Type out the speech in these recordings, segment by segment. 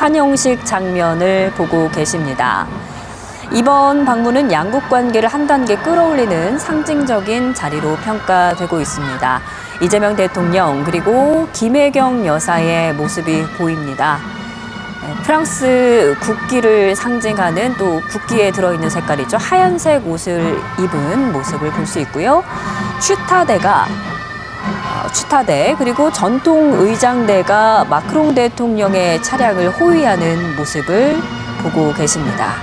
환영식 장면을 보고 계십니다. 이번 방문은 양국 관계를 한 단계 끌어올리는 상징적인 자리로 평가되고 있습니다. 이재명 대통령 그리고 김혜경 여사의 모습이 보입니다. 프랑스 국기를 상징하는 또 국기에 들어있는 색깔이죠. 하얀색 옷을 입은 모습을 볼 수 있고요. 취타대 그리고 전통 의장대가 마크롱 대통령의 차량을 호위하는 모습을 보고 계십니다.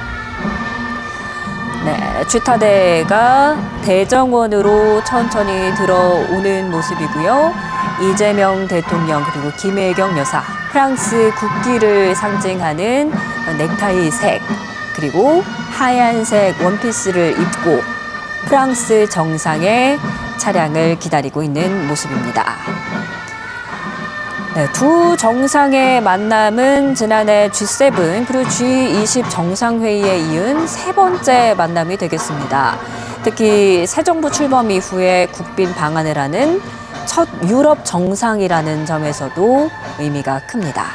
네, 취타대가 대정원으로 천천히 들어오는 모습이고요. 이재명 대통령 그리고 김혜경 여사, 프랑스 국기를 상징하는 넥타이색 그리고 하얀색 원피스를 입고 프랑스 정상의 차량을 기다리고 있는 모습입니다. 네, 두 정상의 만남은 지난해 G7 그리고 G20 정상회의에 이은 세 번째 만남이 되겠습니다. 특히 새 정부 출범 이후에 국빈 방한을 하는 첫 유럽 정상이라는 점에서도 의미가 큽니다.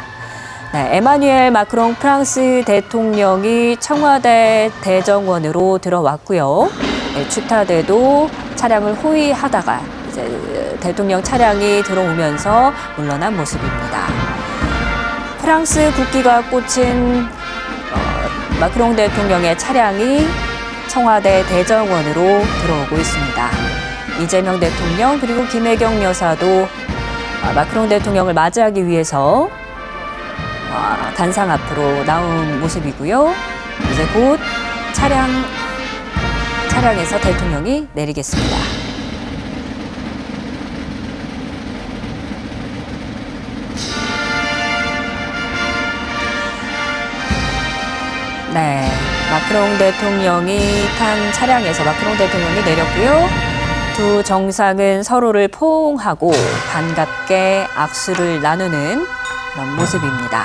네, 에마뉘엘 마크롱 프랑스 대통령이 청와대 대정원으로 들어왔고요. 네, 취타대도 차량을 호위하다가 이제 대통령 차량이 들어오면서 물러난 모습입니다. 프랑스 국기가 꽂힌 마크롱 대통령의 차량이 청와대 대정원으로 들어오고 있습니다. 이재명 대통령 그리고 김혜경 여사도 마크롱 대통령을 맞이하기 위해서 단상 앞으로 나온 모습이고요. 이제 곧 차량에서 대통령이 내리겠습니다. 네, 마크롱 대통령이 탄 차량에서 마크롱 대통령이 내렸고요. 두 정상은 서로를 포옹하고 반갑게 악수를 나누는 그런 모습입니다.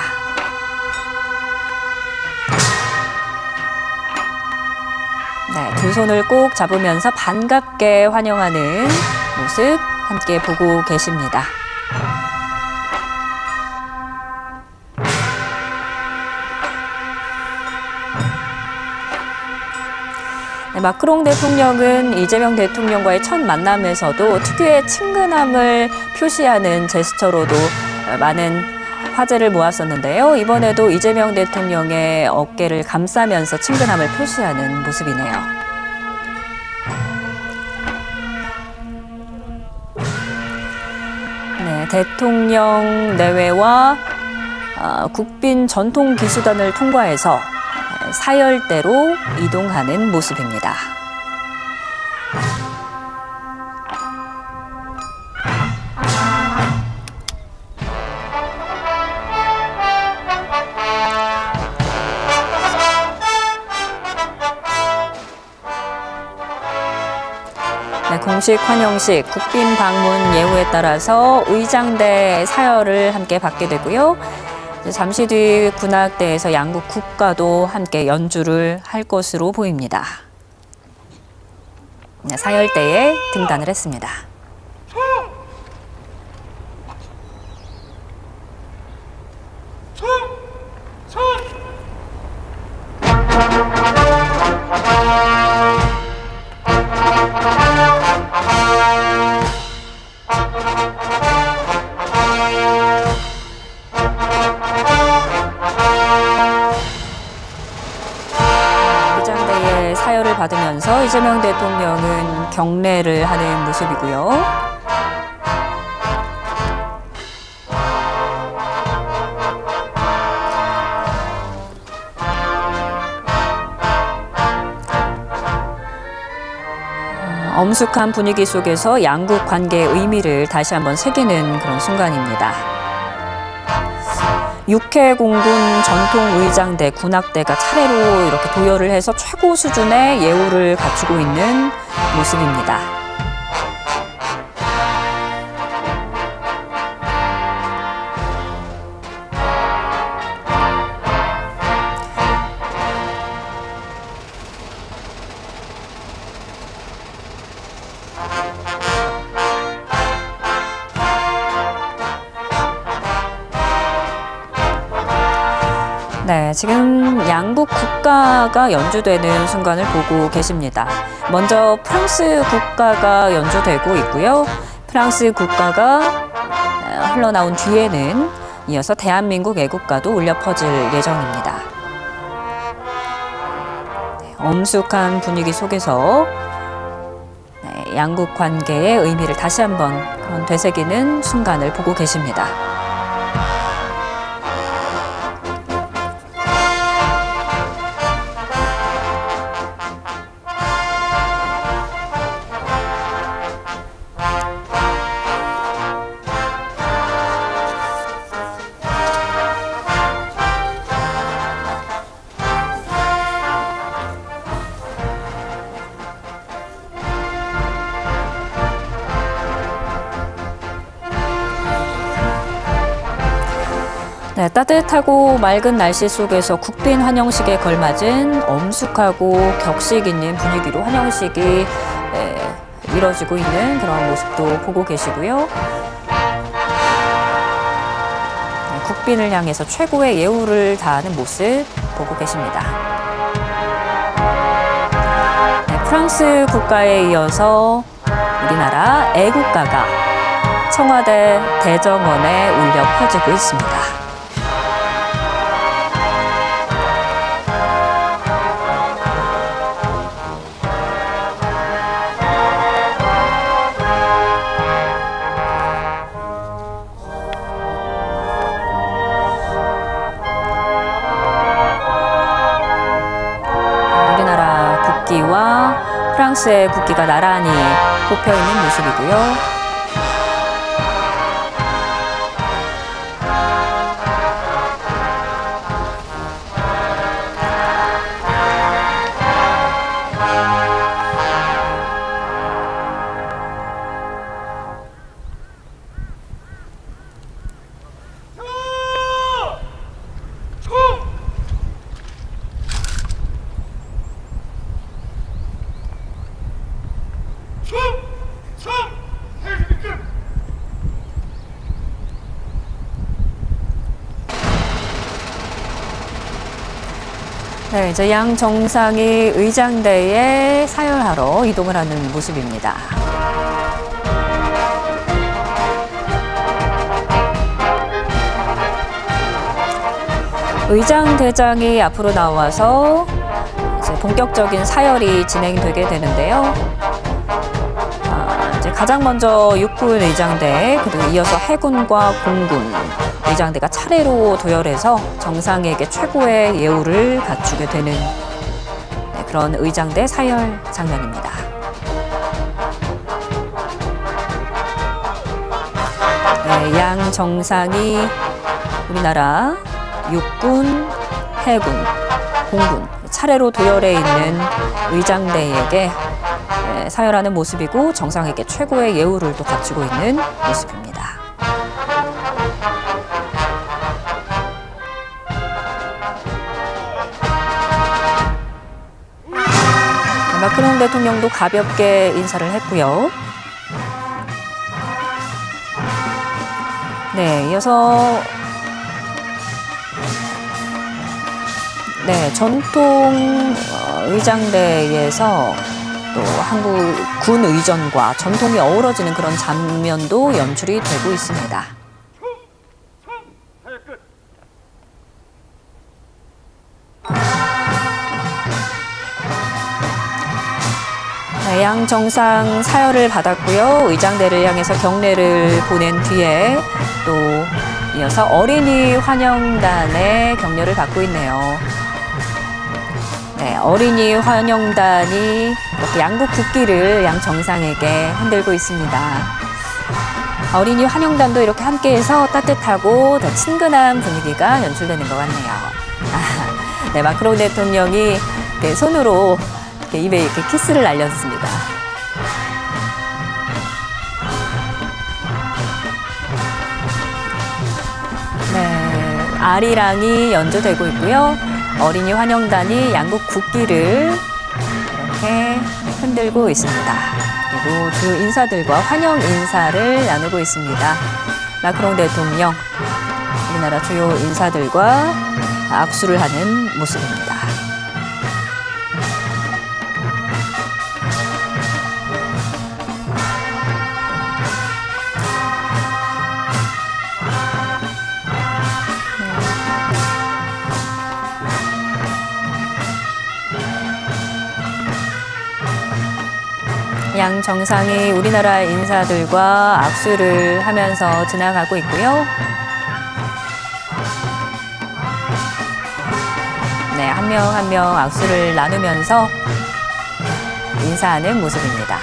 네, 두 손을 꼭 잡으면서 반갑게 환영하는 모습 함께 보고 계십니다. 네, 마크롱 대통령은 이재명 대통령과의 첫 만남에서도 특유의 친근함을 표시하는 제스처로도 많은 화제를 모았었는데요. 이번에도 이재명 대통령의 어깨를 감싸면서 친근함을 표시하는 모습이네요. 네, 대통령 내외와 국빈 전통기수단을 통과해서 사열대로 이동하는 모습입니다. 네, 공식 환영식, 국빈 방문 예우에 따라서 의장대 사열을 함께 받게 되고요. 잠시 뒤 군악대에서 양국 국가도 함께 연주를 할 것으로 보입니다. 네, 사열대에 등단을 했습니다. 사열을 받으면서 이재명 대통령은 경례를 하는 모습이고요. 엄숙한 분위기 속에서 양국 관계의 의미를 다시 한번 새기는 그런 순간입니다. 육해공군 전통의장대, 군악대가 차례로 이렇게 도열을 해서 최고 수준의 예우를 갖추고 있는 모습입니다. 네, 지금 양국 국가가 연주되는 순간을 보고 계십니다. 먼저 프랑스 국가가 연주되고 있고요. 프랑스 국가가 흘러나온 뒤에는 이어서 대한민국 애국가도 울려 퍼질 예정입니다. 네, 엄숙한 분위기 속에서 양국 관계의 의미를 다시 한번 그런 되새기는 순간을 보고 계십니다. 네, 따뜻하고 맑은 날씨 속에서 국빈 환영식에 걸맞은 엄숙하고 격식 있는 분위기로 환영식이 이뤄지고 있는 그런 모습도 보고 계시고요. 네, 국빈을 향해서 최고의 예우를 다하는 모습 보고 계십니다. 네, 프랑스 국가에 이어서 우리나라 애국가가 청와대 대정원에 울려 퍼지고 있습니다. 국기와 프랑스의 국기가 나란히 꼽혀 있는 모습이고요. 네, 이제 양 정상이 의장대에 사열하러 이동을 하는 모습입니다. 의장대장이 앞으로 나와서 이제 본격적인 사열이 진행되게 되는데요. 이제 가장 먼저 육군 의장대, 그리고 이어서 해군과 공군 의장대가 차례로 도열해서 정상에게 최고의 예우를 갖추게 되는 그런 의장대 사열 장면입니다. 네, 양 정상이 우리나라 육군, 해군, 공군 차례로 도열해 있는 의장대에게 사열하는 모습이고 정상에게 최고의 예우를 또 갖추고 있는 모습입니다. 마크롱 대통령도 가볍게 인사를 했고요. 네, 이어서 전통 의장대에서 또 한국 군 의전과 전통이 어우러지는 그런 장면도 연출이 되고 있습니다. 양 정상 사열을 받았고요. 의장대를 향해서 경례를 보낸 뒤에 또 이어서 어린이 환영단의 격려를 받고 있네요. 네, 어린이 환영단이 이렇게 양국 국기를 양 정상에게 흔들고 있습니다. 어린이 환영단도 이렇게 함께해서 따뜻하고 더 친근한 분위기가 연출되는 것 같네요. 네, 마크롱 대통령이 손으로 입에 이렇게 키스를 날렸습니다. 네, 아리랑이 연주되고 있고요. 어린이 환영단이 양국 국기를 이렇게 흔들고 있습니다. 그리고 주 인사들과 환영 인사를 나누고 있습니다. 마크롱 대통령, 우리나라 주요 인사들과 악수를 하는 모습입니다. 양 정상이 우리나라 인사들과 악수를 하면서 지나가고 있고요. 네, 한 명 한 명 악수를 나누면서 인사하는 모습입니다.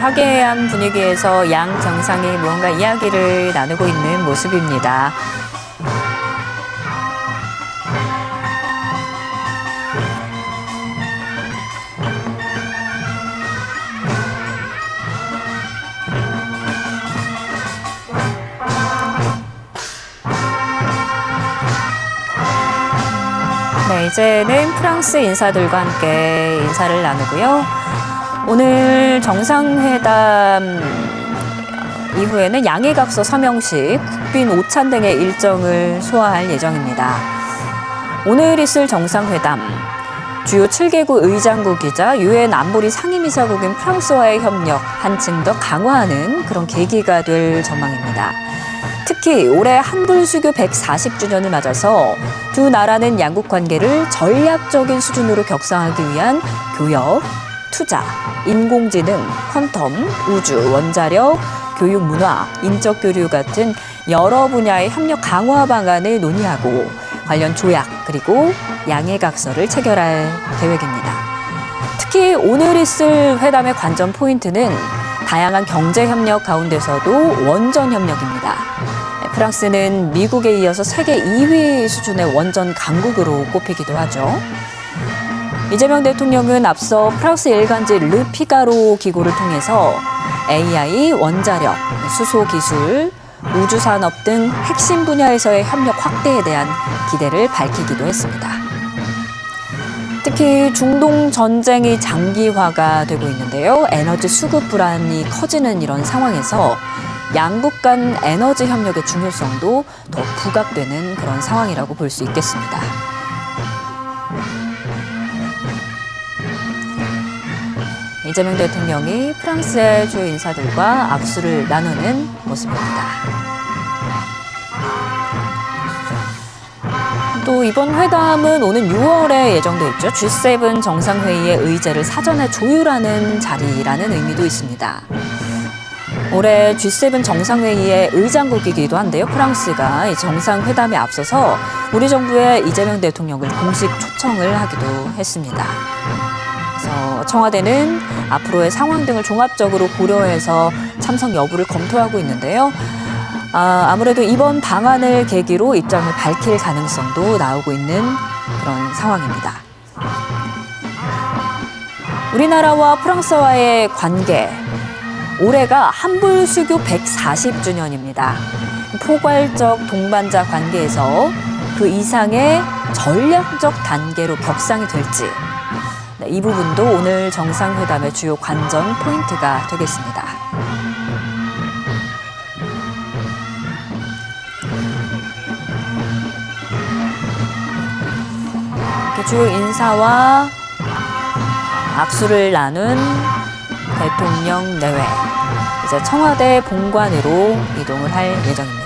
화기애애한 분위기에서 양 정상이 무언가 이야기를 나누고 있는 모습입니다. 네, 이제는 프랑스 인사들과 함께 인사를 나누고요. 오늘 정상회담 이후에는 양해각서 서명식, 국빈 오찬 등의 일정을 소화할 예정입니다. 오늘 있을 정상회담, 주요 7개국 의장국이자 유엔 안보리 상임이사국인 프랑스와의 협력 한층 더 강화하는 그런 계기가 될 전망입니다. 특히 올해 한불수교 140주년을 맞아서 두 나라는 양국 관계를 전략적인 수준으로 격상하기 위한 교역, 투자, 인공지능, 퀀텀, 우주, 원자력, 교육 문화, 인적 교류 같은 여러 분야의 협력 강화 방안을 논의하고 관련 조약 그리고 양해각서를 체결할 계획입니다. 특히 오늘 있을 회담의 관전 포인트는 다양한 경제 협력 가운데서도 원전 협력입니다. 프랑스는 미국에 이어서 세계 2위 수준의 원전 강국으로 꼽히기도 하죠. 이재명 대통령은 앞서 프랑스 일간지 르피가로 기고를 통해서 AI, 원자력, 수소기술, 우주산업 등 핵심 분야에서의 협력 확대에 대한 기대를 밝히기도 했습니다. 특히 중동 전쟁이 장기화가 되고 있는데요. 에너지 수급 불안이 커지는 이런 상황에서 양국 간 에너지 협력의 중요성도 더 부각되는 그런 상황이라고 볼 수 있겠습니다. 이재명 대통령이 프랑스의 주요 인사들과 악수를 나누는 모습입니다. 또 이번 회담은 오는 6월에 예정돼 있죠. G7 정상회의의 의제를 사전에 조율하는 자리라는 의미도 있습니다. 올해 G7 정상회의의 의장국이기도 한데요. 프랑스가 이 정상회담에 앞서서 우리 정부에 이재명 대통령을 공식 초청을 하기도 했습니다. 그래서 청와대는 앞으로의 상황 등을 종합적으로 고려해서 참석 여부를 검토하고 있는데요. 아무래도 이번 방안을 계기로 입장을 밝힐 가능성도 나오고 있는 그런 상황입니다. 우리나라와 프랑스와의 관계, 올해가 한불수교 140주년입니다. 포괄적 동반자 관계에서 그 이상의 전략적 단계로 격상이 될지, 이 부분도 오늘 정상회담의 주요 관전 포인트가 되겠습니다. 이렇게 주요 인사와 악수를 나눈 대통령 내외, 이제 청와대 본관으로 이동을 할 예정입니다.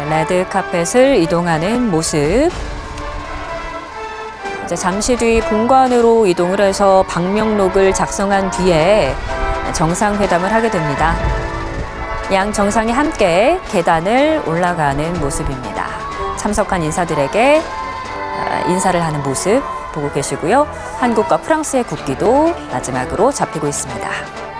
레드 카펫을 이동하는 모습. 이제 잠시 뒤 본관으로 이동을 해서 방명록을 작성한 뒤에 정상회담을 하게 됩니다. 양 정상이 함께 계단을 올라가는 모습입니다. 참석한 인사들에게 인사를 하는 모습 보고 계시고요. 한국과 프랑스의 국기도 마지막으로 잡히고 있습니다.